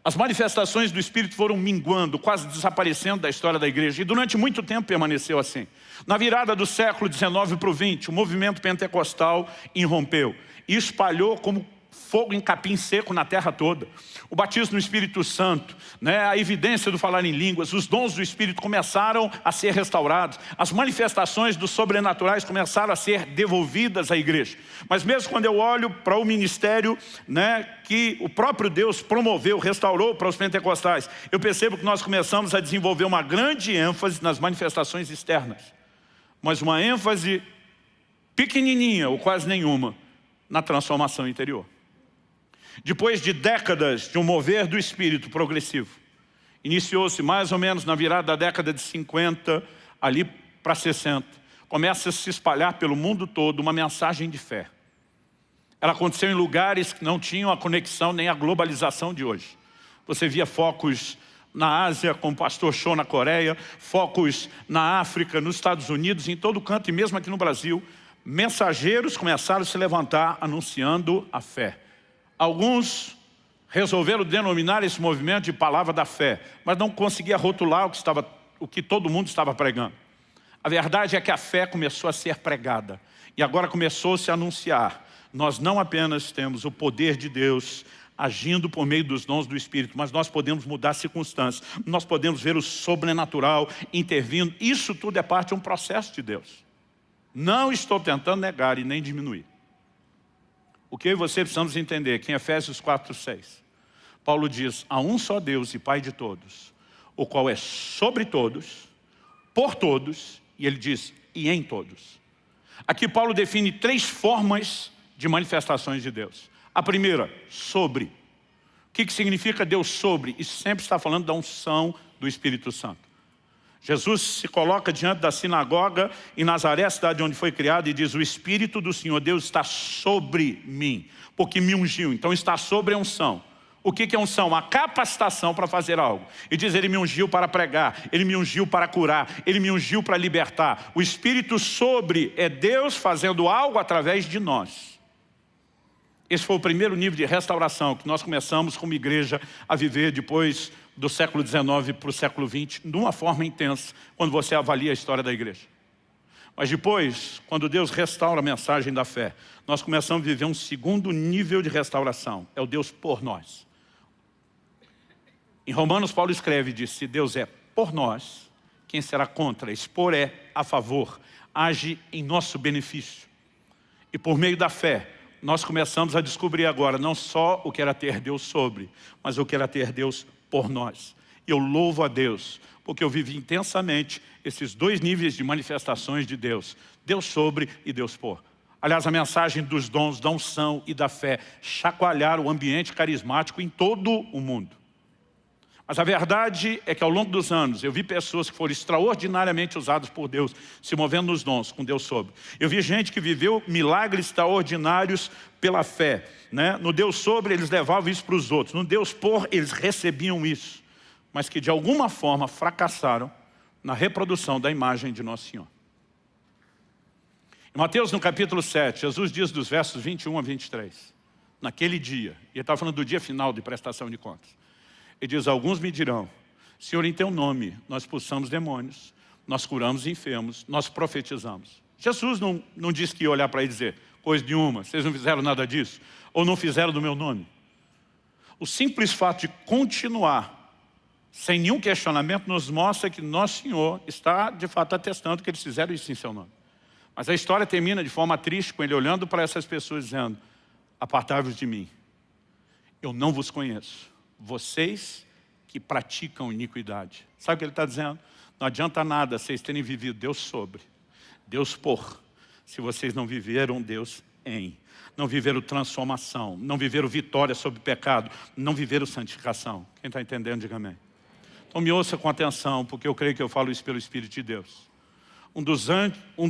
As manifestações do Espírito foram minguando, quase desaparecendo da história da igreja. E durante muito tempo permaneceu assim. Na virada do século XIX para o XX, o movimento pentecostal irrompeu e espalhou como fogo em capim seco na terra toda. O batismo no Espírito Santo, a evidência do falar em línguas, os dons do Espírito começaram a ser restaurados. As manifestações dos sobrenaturais começaram a ser devolvidas à igreja. Mas mesmo quando eu olho para o ministério que o próprio Deus promoveu, restaurou para os pentecostais, eu percebo que nós começamos a desenvolver uma grande ênfase nas manifestações externas, mas uma ênfase pequenininha ou quase nenhuma na transformação interior. Depois de décadas de um mover do Espírito progressivo, iniciou-se mais ou menos na virada da década de 50, ali para 60, começa a se espalhar pelo mundo todo uma mensagem de fé. Ela aconteceu em lugares que não tinham a conexão nem a globalização de hoje. Você via focos na Ásia, com o pastor Cho na Coreia, focos na África, nos Estados Unidos, em todo canto e mesmo aqui no Brasil. Mensageiros começaram a se levantar anunciando a fé. Alguns resolveram denominar esse movimento de palavra da fé, mas não conseguia rotular o que todo mundo estava pregando. A verdade é que a fé começou a ser pregada e agora começou-se a anunciar. Nós não apenas temos o poder de Deus agindo por meio dos dons do Espírito, mas nós podemos mudar circunstâncias, nós podemos ver o sobrenatural intervindo. Isso tudo é parte de um processo de Deus. Não estou tentando negar e nem diminuir. O que eu e você precisamos entender, que em Efésios 4:6, Paulo diz: há um só Deus e Pai de todos, o qual é sobre todos, por todos, e ele diz, e em todos. Aqui Paulo define 3 formas de manifestações de Deus. A primeira, sobre. O que significa Deus sobre? Isso sempre está falando da unção do Espírito Santo. Jesus se coloca diante da sinagoga em Nazaré, cidade onde foi criado, e diz: o Espírito do Senhor Deus está sobre mim, porque me ungiu. Então está sobre a unção. O que é unção? A capacitação para fazer algo. E diz: ele me ungiu para pregar, ele me ungiu para curar, ele me ungiu para libertar. O Espírito sobre é Deus fazendo algo através de nós. Esse foi o primeiro nível de restauração que nós começamos como igreja a viver depois do século XIX para o século XX, de uma forma intensa, quando você avalia a história da igreja. Mas depois, quando Deus restaura a mensagem da fé, nós começamos a viver um segundo nível de restauração. É o Deus por nós. Em Romanos, Paulo escreve e diz: se Deus é por nós, quem será contra? Esse por é a favor, age em nosso benefício. E por meio da fé, nós começamos a descobrir agora não só o que era ter Deus sobre, mas o que era ter Deus por nós. E eu louvo a Deus, porque eu vivi intensamente esses 2 níveis de manifestações de Deus. Deus sobre e Deus por. Aliás, a mensagem dos dons, da unção e da fé chacoalharam o ambiente carismático em todo o mundo. Mas a verdade é que ao longo dos anos eu vi pessoas que foram extraordinariamente usadas por Deus, se movendo nos dons, com Deus sobre. Eu vi gente que viveu milagres extraordinários pela fé. No Deus sobre eles levavam isso para os outros, no Deus por eles recebiam isso. Mas que de alguma forma fracassaram na reprodução da imagem de Nosso Senhor. Em Mateus no capítulo 7, Jesus diz dos versos 21 a 23. Naquele dia, e ele está falando do dia final de prestação de contas. Ele diz: alguns me dirão: Senhor, em teu nome nós expulsamos demônios, nós curamos enfermos, nós profetizamos. Jesus não disse que ia olhar para ele e dizer: coisa nenhuma, vocês não fizeram nada disso, ou não fizeram do meu nome. O simples fato de continuar sem nenhum questionamento nos mostra que Nosso Senhor está de fato atestando que eles fizeram isso em seu nome. Mas a história termina de forma triste com ele olhando para essas pessoas dizendo: apartai-vos de mim, eu não vos conheço, vocês que praticam iniquidade. Sabe o que ele está dizendo? Não adianta nada vocês terem vivido Deus sobre, Deus por, se vocês não viveram Deus em. Não viveram transformação, não viveram vitória sobre o pecado, não viveram santificação. Quem está entendendo, diga amém. Então me ouça com atenção, porque eu creio que eu falo isso pelo Espírito de Deus. Um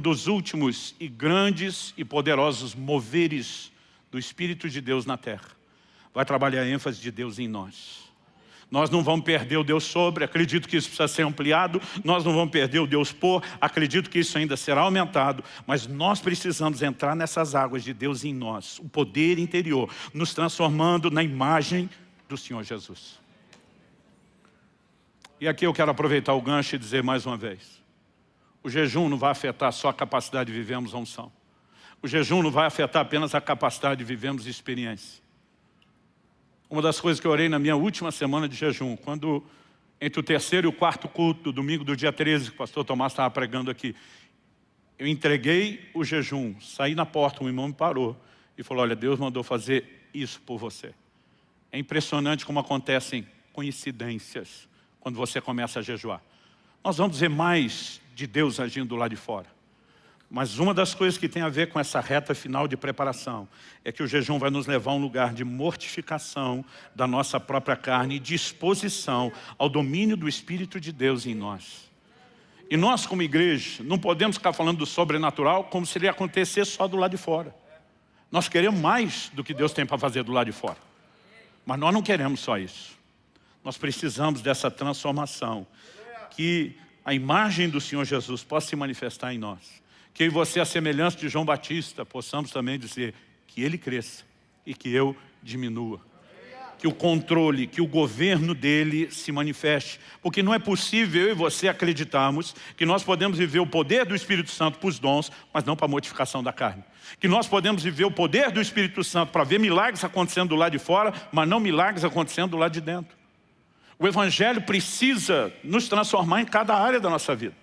dos últimos e grandes e poderosos moveres do Espírito de Deus na terra vai trabalhar a ênfase de Deus em nós. Nós não vamos perder o Deus sobre, acredito que isso precisa ser ampliado. Nós não vamos perder o Deus por, acredito que isso ainda será aumentado. Mas nós precisamos entrar nessas águas de Deus em nós, o poder interior, nos transformando na imagem do Senhor Jesus. E aqui eu quero aproveitar o gancho e dizer mais uma vez. O jejum não vai afetar só a capacidade de vivermos a unção. O jejum não vai afetar apenas a capacidade de vivermos experiência. Uma das coisas que eu orei na minha última semana de jejum, quando entre o terceiro e o quarto culto, do domingo do dia 13, que o pastor Tomás estava pregando aqui, eu entreguei o jejum, saí na porta, um irmão me parou e falou, olha, Deus mandou fazer isso por você. É impressionante como acontecem coincidências quando você começa a jejuar. Nós vamos ver mais de Deus agindo lá de fora. Mas uma das coisas que tem a ver com essa reta final de preparação é que o jejum vai nos levar a um lugar de mortificação da nossa própria carne e disposição ao domínio do Espírito de Deus em nós. E nós, como igreja, não podemos ficar falando do sobrenatural como se ele acontecesse só do lado de fora. Nós queremos mais do que Deus tem para fazer do lado de fora. Mas nós não queremos só isso. Nós precisamos dessa transformação, que a imagem do Senhor Jesus possa se manifestar em nós. Que eu e você, a semelhança de João Batista, possamos também dizer que ele cresça e que eu diminua. Que o controle, que o governo dele se manifeste. Porque não é possível eu e você acreditarmos que nós podemos viver o poder do Espírito Santo para os dons, mas não para a mortificação da carne. Que nós podemos viver o poder do Espírito Santo para ver milagres acontecendo do lado de fora, mas não milagres acontecendo do lado de dentro. O Evangelho precisa nos transformar em cada área da nossa vida.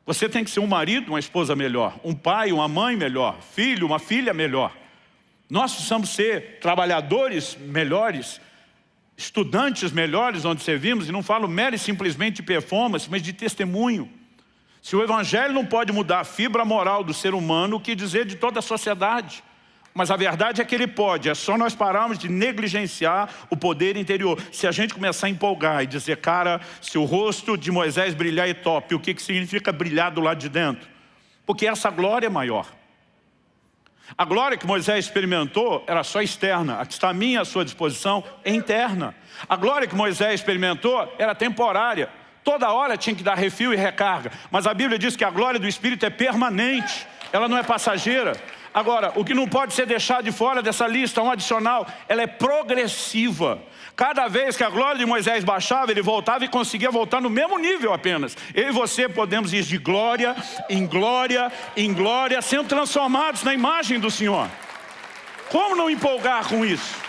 Você tem que ser um marido, uma esposa melhor, um pai, uma mãe melhor, filho, uma filha melhor. Nós precisamos ser trabalhadores melhores, estudantes melhores onde servimos, e não falo mero e simplesmente de performance, mas de testemunho. Se o Evangelho não pode mudar a fibra moral do ser humano, o que dizer de toda a sociedade? Mas a verdade é que ele pode, é só nós pararmos de negligenciar o poder interior. Se a gente começar a empolgar e dizer, cara, se o rosto de Moisés brilhar é top, o que significa brilhar do lado de dentro? Porque essa glória é maior. A glória que Moisés experimentou era só externa, a que está à minha, à sua disposição, é interna. A glória que Moisés experimentou era temporária. Toda hora tinha que dar refil e recarga. Mas a Bíblia diz que a glória do Espírito é permanente, ela não é passageira. Agora, o que não pode ser deixado de fora dessa lista, um adicional, ela é progressiva. Cada vez que a glória de Moisés baixava, ele voltava e conseguia voltar no mesmo nível apenas. Eu e você podemos ir de glória em glória, em glória, sendo transformados na imagem do Senhor. Como não empolgar com isso?